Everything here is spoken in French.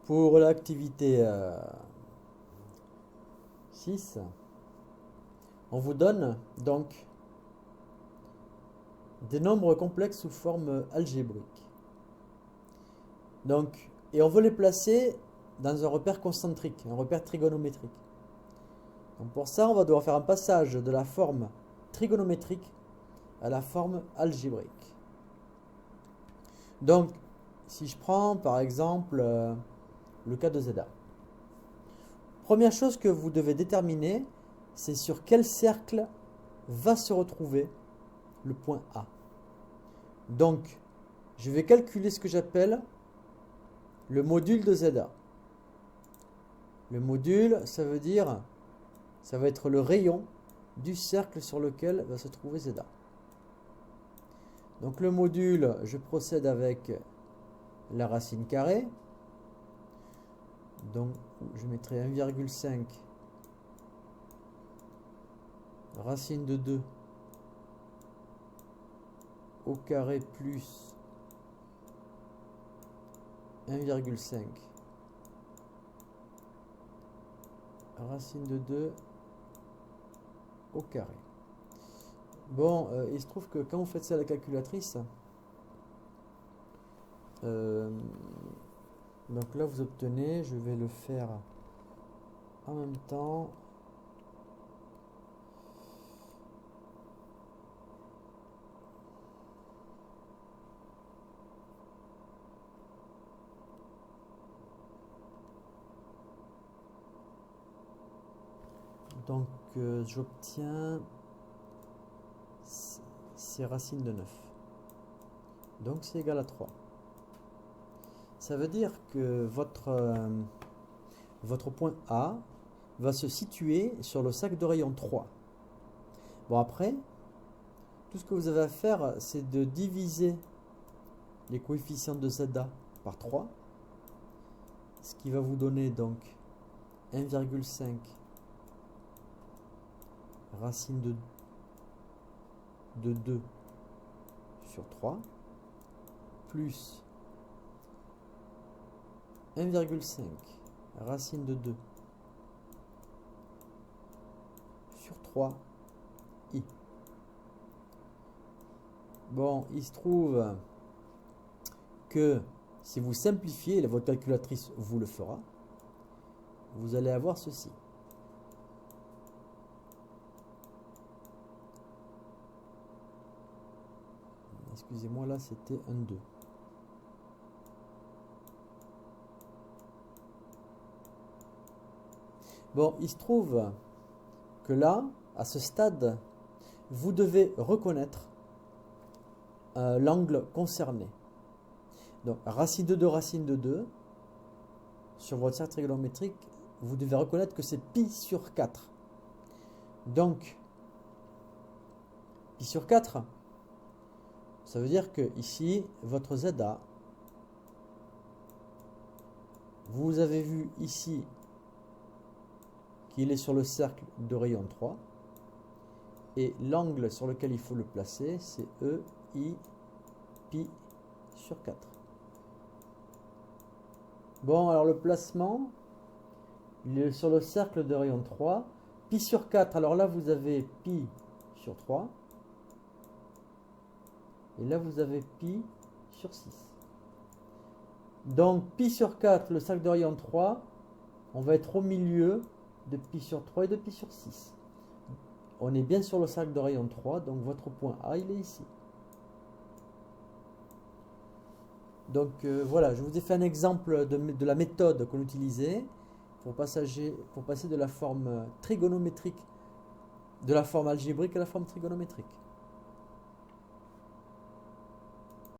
Pour l'activité 6, on vous donne donc des nombres complexes sous forme algébrique. Donc, et on veut les placer dans un repère concentrique, un repère trigonométrique. Donc pour ça, on va devoir faire un passage de la forme trigonométrique à la forme algébrique. Donc, si je prends par exemple le cas de ZA. Première chose que vous devez déterminer, c'est sur quel cercle va se retrouver le point A. Donc, je vais calculer ce que j'appelle le module de ZA. Le module, ça veut dire, ça va être le rayon du cercle sur lequel va se trouver ZA. Donc le module, je procède avec la racine carrée. Donc je mettrai 1,5 racine de 2 au carré plus 1,5 racine de 2 au carré. Bon, il se trouve que quand vous faites ça à la calculatrice, donc là vous obtenez, je vais le faire en même temps. Donc j'obtiens c'est racine de 9. Donc c'est égal à 3. Ça veut dire que votre point A va se situer sur le cercle de rayon 3. Bon, après, tout ce que vous avez à faire, c'est de diviser les coefficients de ZA par 3. Ce qui va vous donner donc 1,5 racine de 2 sur 3 plus 1,5 racine de 2 sur 3 i. Bon, il se trouve que si vous simplifiez, votre calculatrice vous le fera, vous allez avoir ceci. Excusez-moi, là c'était un 2. Bon, il se trouve que là, à ce stade, vous devez reconnaître l'angle concerné. Donc, racine de 2, racine de 2, sur votre cercle trigonométrique, vous devez reconnaître que c'est pi sur 4. Donc, pi sur 4, ça veut dire que ici, votre ZA, vous avez vu ici qu'il est sur le cercle de rayon 3. Et l'angle sur lequel il faut le placer, c'est E, I, pi sur 4. Bon, alors le placement, il est sur le cercle de rayon 3. Pi sur 4, alors là vous avez pi sur 3. Et là vous avez pi sur 6. Donc pi sur 4, le cercle de rayon 3, on va être au milieu de pi sur 3 et de pi sur 6. On est bien sur le cercle de rayon 3, donc votre point A, il est ici. Donc voilà, je vous ai fait un exemple de la méthode qu'on utilisait pour passer de la forme trigonométrique, de la forme algébrique à la forme trigonométrique.